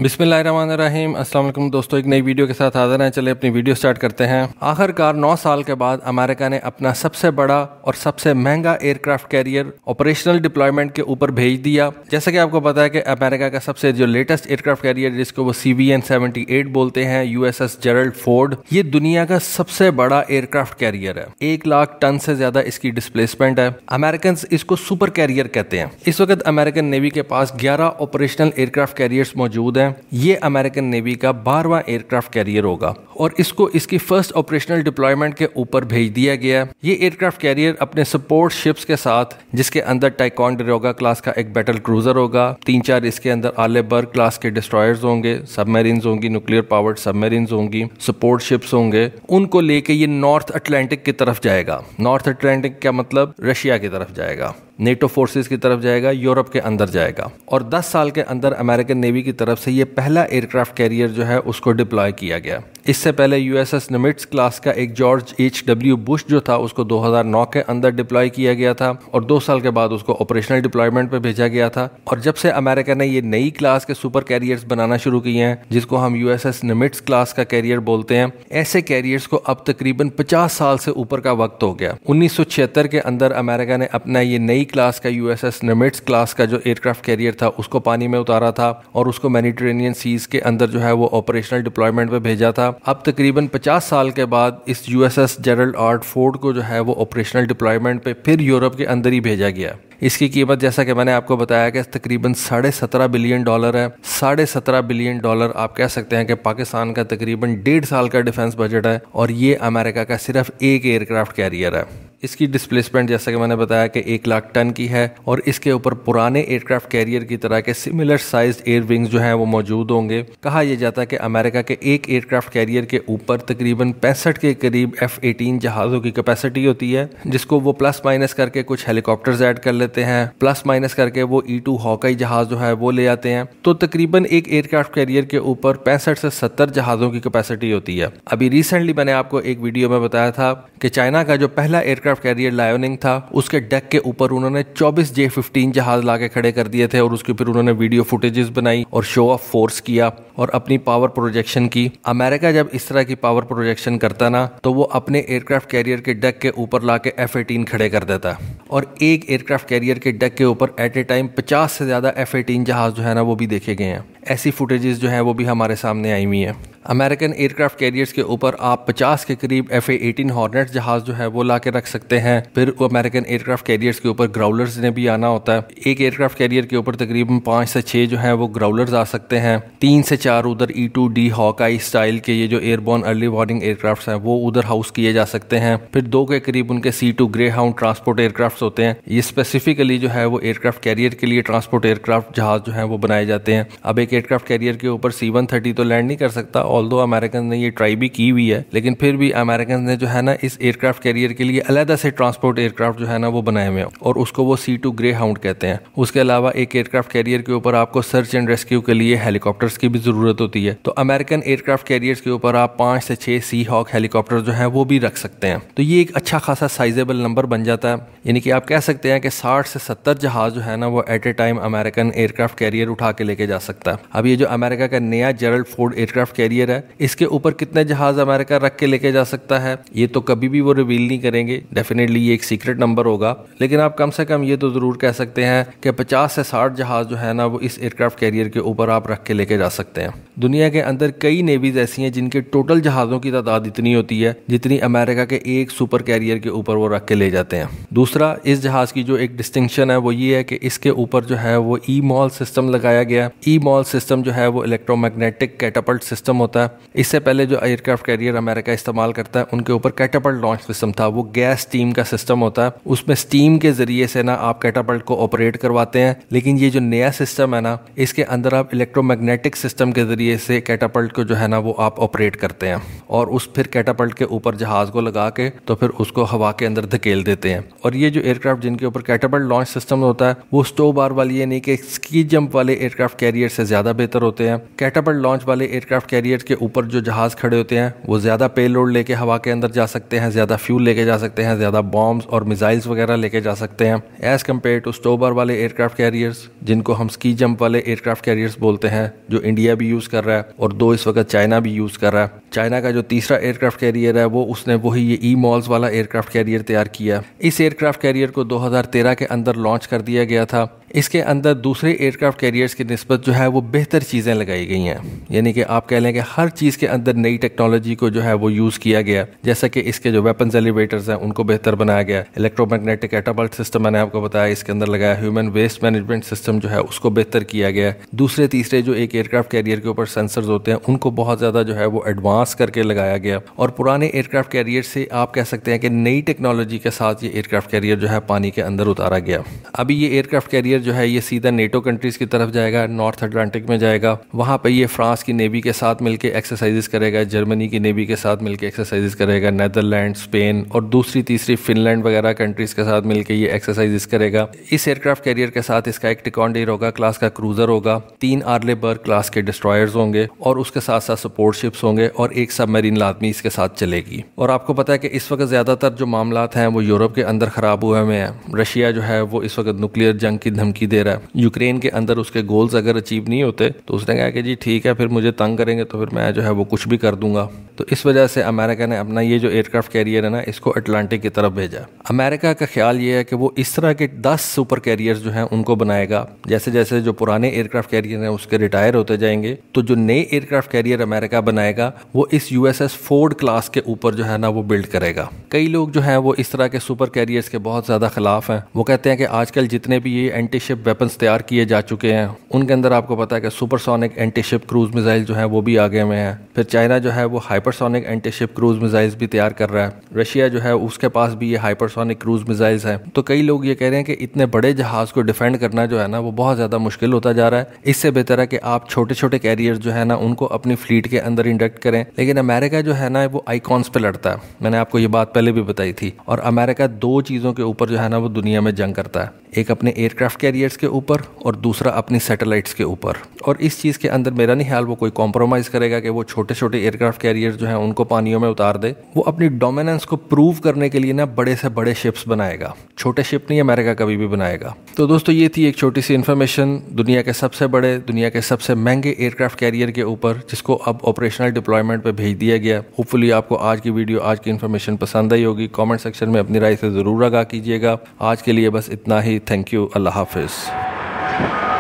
बिस्मिल्लाहिर्रहमानिर्रहीम। अस्सलाम वालेकुम दोस्तों, एक नई वीडियो के साथ हाजिर हैं। चले अपनी वीडियो स्टार्ट करते हैं। आखिरकार 9 साल के बाद अमेरिका ने अपना सबसे बड़ा और सबसे महंगा एयरक्राफ्ट कैरियर ऑपरेशनल डिप्लॉयमेंट के ऊपर भेज दिया। जैसा कि आपको पता है कि अमेरिका का सबसे जो लेटेस्ट एयरक्राफ्ट कैरियर जिसको वो CVN-78 बोलते हैं, USS जेरल्ड फोर्ड, ये दुनिया का सबसे बड़ा एयरक्राफ्ट कैरियर है। 1 लाख टन से ज्यादा इसकी डिस्प्लेसमेंट है। अमेरिकन इसको सुपर कैरियर कहते हैं। इस वक्त अमेरिकन नेवी के पास 11 ऑपरेशनल एयरक्राफ्ट कैरियर्स मौजूद हैं। ये अमेरिकन नेवी का 12वां एयरक्राफ्ट कैरियर होगा और इसको इसकी फर्स्ट ऑपरेशनल डिप्लॉयमेंट के ऊपर भेज दिया गया। ये एयरक्राफ्ट कैरियर अपने सपोर्ट शिप्स के साथ, जिसके अंदर टाइकोंडेरोगा क्लास का एक बैटल क्रूजर होगा, 3-4 इसके अंदर आलेबर्ग क्लास के डिस्ट्रॉयर्स होंगे, सबमरीन्स होंगी, न्यूक्लियर पावर्ड सबमरीन्स होंगी, सपोर्ट शिप्स होंगे। उनको लेके ये नॉर्थ अटलांटिक की तरफ जाएगा। नॉर्थ अटलांटिक क्या मतलब? रशिया की तरफ जाएगा, नेटो फोर्सेस की तरफ जाएगा, यूरोप के अंदर जाएगा। और 10 साल के अंदर अमेरिकन नेवी की तरफ से ये पहला एयरक्राफ्ट कैरियर जो है उसको डिप्लॉय किया गया। इससे पहले USS निमिट्ज क्लास का एक जॉर्ज H.W. बुश जो था उसको 2009 के अंदर डिप्लॉय किया गया था और 2 साल के बाद उसको ऑपरेशनल डिप्लॉयमेंट पे भेजा गया था। और जब से अमेरिका ने ये नई क्लास के सुपर कैरियर्स बनाना शुरू किए हैं, जिसको हम USS निमिट्ज क्लास का कैरियर बोलते हैं, ऐसे कैरियर्स को अब तकरीबन 50 साल से ऊपर का वक्त हो गया। 1976 के अंदर अमेरिका ने अपना ये नई क्लास का USS निमिट्ज क्लास का जो एयरक्राफ्ट कैरियर था उसको पानी में उतारा था और उसको मेडिटेरेनियन सीज के अंदर जो है वो ऑपरेशनल डिप्लॉयमेंट पे भेजा था। अब तकरीबन 50 साल के बाद इस USS जेरल्ड फोर्ड को जो है वो ऑपरेशनल डिप्लॉयमेंट पे फिर यूरोप के अंदर ही भेजा गया। इसकी कीमत जैसा कि मैंने आपको बताया कि तकरीबन $17.5 बिलियन है। $17.5 बिलियन आप कह सकते हैं कि पाकिस्तान का तकरीबन 1.5 साल का डिफेंस बजट है और ये अमेरिका का सिर्फ एक एयरक्राफ्ट कैरियर है। इसकी डिस्प्लेसमेंट जैसा कि मैंने बताया कि 1 लाख टन की है और इसके ऊपर पुराने एयरक्राफ्ट कैरियर की तरह के सिमिलर साइज्ड एयर विंग्स जो हैं वो मौजूद होंगे। कहा यह जाता है कि अमेरिका के एक एयरक्राफ्ट कैरियर के ऊपर तकरीबन 65 के करीब F-18 जहाज़ों की कैपेसिटी होती है, जिसको वो प्लस माइनस करके कुछ हेलीकॉप्टर्स ऐड कर लेते हैं, प्लस माइनस करके वो E-2 हॉकाई जहाज जो है वो ले आते हैं। तो तकरीबन एक एयरक्राफ्ट कैरियर के ऊपर 65 से 70 जहाज़ों की कैपेसिटी होती है। अभी रिसेंटली मैंने आपको एक वीडियो में बताया था कि चाइना का जो पहला एयरक्राफ्ट कैरियर लायोनिंग था, उसके डेक के ऊपर उन्होंने 24 J-15 जहाज लाके खड़े कर दिए थे और उसके फिर उन्होंने वीडियो फुटेजेस बनाई और शो ऑफ फोर्स किया और अपनी पावर प्रोजेक्शन की। अमेरिका जब इस तरह की पावर प्रोजेक्शन करता ना, तो वो अपने एयरक्राफ्ट कैरियर के डेक के ऊपर लाके F-18 खड़े कर देता और एक एयरक्राफ्ट कैरियर के डेक के ऊपर एट ए टाइम 50 से ज्यादा F-18 जहाज जो है ना वो भी देखे गए हैं। ऐसी फुटेजेस जो हैं वो भी हमारे सामने आई हुई हैं। अमेरिकन एयरक्राफ्ट कैरियर्स के ऊपर आप 50 के करीब F-18 हॉर्नेट जहाज जो है वो ला के रख सकते हैं। फिर अमेरिकन एयरक्राफ्ट कैरियर्स के ऊपर ग्राउलर्स ने भी आना होता है। एक एयरक्राफ्ट कैरियर के ऊपर तकरीबन 5 से 6 जो है वो ग्राउलर्स आ सकते हैं। 3 से 4 उधर E-2D हॉकाई स्टाइल के ये जो एयरबोर्न अर्ली वार्निंग एयरक्राफ्ट हैं वो उधर हाउस किए जा सकते हैं। फिर 2 के करीब उनके C-2 grey hound transport aircraft होते हैं। ये स्पेसिफिकली जो है वो एयरक्राफ्ट कैरियर के लिए ट्रांसपोर्ट एयरक्राफ्ट जहाज जो है वो बनाए जाते हैं। अब एक एयरक्राफ्ट कैरियर के ऊपर C-130 तो लैंड नहीं कर सकता, ऑल्दो अमेरिकन ने ये ट्राई भी की हुई है, लेकिन फिर भी अमेरिकन ने जो है ना इस एयरक्राफ्ट कैरियर के लिए अलग से ट्रांसपोर्ट एयरक्राफ्ट जो है ना वो बनाए हुए हैं और उसको वो C-2 ग्रे हाउंड कहते हैं। उसके अलावा एक एयरक्राफ्ट कैरियर के ऊपर आपको सर्च एंड रेस्क्यू के लिए हेलीकॉप्टर्स की भी जरूरत होती है। तो अमेरिकन एयरक्राफ्ट कैरियर्स के ऊपर आप 5 से 6 सी हॉक हेलीकॉप्टर जो है वो भी रख सकते हैं। तो ये एक अच्छा खासा साइजेबल नंबर बन जाता है। यानी कि आप कह सकते हैं कि 60 से 70 जहाज जो है ना वो at a time American aircraft carrier उठा के लेके जा सकता है। अब ये जो अमेरिका का नया जेरल्ड फोर्ड एयरक्राफ्ट कैरियर है, इसके ऊपर कितने जहाज अमेरिका रख के लेके जा सकता है ये तो कभी भी वो रिवील नहीं करेंगे। डेफिनेटली ये एक सीक्रेट नंबर होगा, लेकिन आप कम से कम ये तो जरूर कह सकते हैं कि 50 से 60 जहाज जो है ना वो इस एयरक्राफ्ट कैरियर के ऊपर आप रख के लेके जा सकते हैं। दुनिया के अंदर कई नेवीज ऐसी हैं जिनके टोटल जहाजों की तादाद इतनी होती है जितनी अमेरिका के एक सुपर कैरियर के ऊपर वो रख के ले जाते हैं। दूसरा, इस जहाज की जो एक डिस्टिंक्शन है वो ये है कि इसके ऊपर जो है वो ई-मॉल सिस्टम लगाया गया। ई-मॉल सिस्टम जो है वो इलेक्ट्रोमैग्नेटिक कैटापल्ट सिस्टम होता है। इससे पहले जो एयरक्राफ्ट कैरियर अमेरिका इस्तेमाल करता है उनके ऊपर कैटापल्ट लॉन्च सिस्टम था। वो गैस स्टीम का सिस्टम होता है, उसमें स्टीम के जरिए से ना आप कैटापल्ट को ऑपरेट करवाते हैं। लेकिन ये जो नया सिस्टम है ना, इसके अंदर आप इलेक्ट्रोमैग्नेटिक सिस्टम के जरिए ذریعے سے کیٹاپلٹ کو جو ہے نا وہ آپ آپریٹ کرتے ہیں اور اس پھر کیٹاپلٹ کے اوپر جہاز کو لگا کے تو پھر اس کو ہوا کے اندر دھکیل دیتے ہیں. اور یہ جو ایئر کرافٹ جن کے اوپر کیٹاپلٹ لانچ سسٹم ہوتا ہے وہ اسٹو بار والی یعنی کہ اسکی جمپ والے ایئر کرافٹ کیریئر سے زیادہ بہتر ہوتے ہیں. کیٹاپلٹ لانچ والے ایئر کرافٹ کیریئر کے اوپر جو جہاز کھڑے ہوتے ہیں وہ زیادہ پے لوڈ لے کے ہوا کے اندر جا سکتے ہیں, زیادہ فیول لے کے جا سکتے ہیں, زیادہ بامبس اور میزائلز وغیرہ لے کے جا سکتے ہیں ایز کمپیئر ٹو اسٹو بار والے ایئر کرافٹ کیریئرز جن کو ہم اسکی جمپ والے ایئر کرافٹ کیریئرز بولتے ہیں, جو انڈیا بھی یوز کر رہا ہے اور 2 اس وقت چائنا بھی یوز کر رہا ہے. چائنا کا جو تیسرا ایئر کرافٹ کیریئر ہے وہ اس نے وہی یہ ای مالز والا ایئر کرافٹ کیریئر تیار کیا. اس ایئر کرافٹ کیریئر کو 2013 کے اندر لانچ کر دیا گیا تھا. اس کے اندر دوسرے ایئر کرافٹ کیریئرز کی نسبت جو ہے وہ بہتر چیزیں لگائی گئی ہیں, یعنی کہ آپ کہہ لیں کہ ہر چیز کے اندر نئی ٹیکنالوجی کو جو ہے وہ یوز کیا گیا, جیسا کہ اس کے جو ویپنز ایلیویٹرز ہیں ان کو بہتر بنایا گیا, الیکٹرو میگنیٹک کیٹاپلٹ سسٹم میں نے آپ کو بتایا اس کے اندر لگایا, ہیومن ویسٹ مینجمنٹ سسٹم جو ہے اس کو بہتر کیا گیا. دوسرے تیسرے جو ایک ایئر کرافٹ کیریئر کے اوپر سینسرز ہوتے ہیں ان کو بہت زیادہ جو ہے وہ ایڈوانس کر کے لگایا گیا, اور پرانے ایئر کرافٹ کیریئر سے آپ کہہ سکتے ہیں کہ نئی ٹیکنالوجی کے ساتھ یہ ایئر کرافٹ کیریئر جو ہے پانی کے اندر اتارا گیا. ابھی یہ ایئر کرافٹ کیریئر جو ہے یہ سیدھا نیٹو کنٹریز کی طرف جائے گا, نارتھ اٹلانٹک میں جائے گا, وہاں پہ یہ فرانس کی نیوی کے ساتھ مل کے ایکسرسائزز کرے گا, جرمنی کی نیوی کے ساتھ مل کے ایکسرسائزز کرے گا, نیدرلینڈ, اسپین اور دوسری تیسری فن لینڈ وغیرہ کنٹریز کے ساتھ مل کے یہ ایکسرسائزز کرے گا. اس ایئر کرافٹ کیریئر کے ساتھ اس کا ایک ٹیکانڈیر ہوگا کلاس کا کروزر ہوگا, 3 آرلے برگ کلاس کے ڈسٹرائرز ہوں گے اور اس کے ساتھ ساتھ سپورٹ شپس ہوں گے اور ایک سب میرین لازمی اس کے ساتھ چلے گی. اور آپ کو پتا ہے کہ اس وقت زیادہ تر جو معاملات ہیں وہ یورپ کے اندر خراب ہوئے ہوئے ہیں. رشیا جو ہے وہ اس وقت نیوکلیئر جنگ کی دھمکی دے رہا ہے. یوکرین کے اندر اس کے گولز اگر اچیو نہیں ہوتے تو اس نے کہا کہ جی ٹھیک ہے پھر مجھے تنگ کریں گے تو پھر میں جو ہے وہ کچھ بھی کر دوں گا. تو اس وجہ سے امریکہ نے اپنا یہ جو ایئر کرافٹ کیریئر ہے نا اس کو اٹلانٹک کی طرف بھیجا. امریکہ کا خیال یہ ہے کہ وہ اس طرح کے 10 سپر کیریئرز جو ہیں ان کو بنائے گا. جیسے جیسے جو پرانے ایئر کرافٹ کیریئر ہیں اس کے ریٹائر ہوتے جائیں گے تو جو نئے ایئر کرافٹ کیریئر امریکہ بنائے گا وہ اس U S S Ford class کے اوپر جو ہے نا وہ بلڈ کرے گا. کئی لوگ جو ہیں وہ اس طرح کے سپر کیریئرز کے بہت زیادہ خلاف ہیں. وہ کہتے ہیں کہ آج کل جتنے بھی یہ اینٹی شپ ویپنز تیار کیے جا چکے ہیں ان کے اندر آپ کو پتا ہے کہ سپر سونک اینٹی شپ کروز میزائل جو ہیں وہ بھی آگے میں ہیں. پھر چائنا جو ہے وہ ہائپر سونک اینٹی شپ کروز میزائلز بھی تیار کر رہا ہے. رشیا جو ہے اس کے پاس بھی یہ ہائپر سونک کروز میزائلز ہیں. تو کئی لوگ یہ کہہ رہے ہیں کہ اتنے بڑے جہاز کو ڈیفینڈ کرنا جو ہے نا وہ بہت زیادہ مشکل ہوتا جا رہا ہے. اس سے بہتر ہے کہ آپ چھوٹے چھوٹے کیریئر جو ہے نا ان کو اپنی فلیٹ کے اندر انڈکٹ کریں. لیکن امریکہ جو ہے نا وہ آئیکونس پہ لڑتا ہے. میں نے آپ کو یہ بات پہلے بھی بتائی تھی. اور امریکہ 2 چیزوں کے اوپر جو ہے نا وہ دنیا میں جنگ کرتا ہے, ایک اپنے ایئر کرافٹ کیریئرز کے اوپر اور دوسرا اپنی سیٹلائٹس کے اوپر. اور اس چیز کے اندر میرا نہیں خیال وہ کوئی کمپرومائز کرے گا کہ وہ چھوٹے چھوٹے ایئر کرافٹ کیریئرز جو ہیں ان کو پانیوں میں اتار دے. وہ اپنی ڈومیننس کو پروو کرنے کے لیے نا بڑے سے بڑے شپس بنائے گا, چھوٹے شپ نہیں امریکہ کبھی بھی بنائے گا. تو دوستو یہ تھی ایک چھوٹی سی انفارمیشن دنیا کے سب سے بڑے, دنیا کے سب سے مہنگے ایئر کرافٹ کیریئر کے اوپر جس کو اب آپریشنل ڈپلائمنٹ پہ بھیج دیا گیا. ہوپ فلی آپ کو آج کی ویڈیو, آج کی انفارمیشن پسند آئی ہوگی. کامنٹ سیکشن میں اپنی رائے سے ضرور آگاہ کیجیے گا. آج کے لیے بس اتنا ہی. Thank you. اللہ حافظ.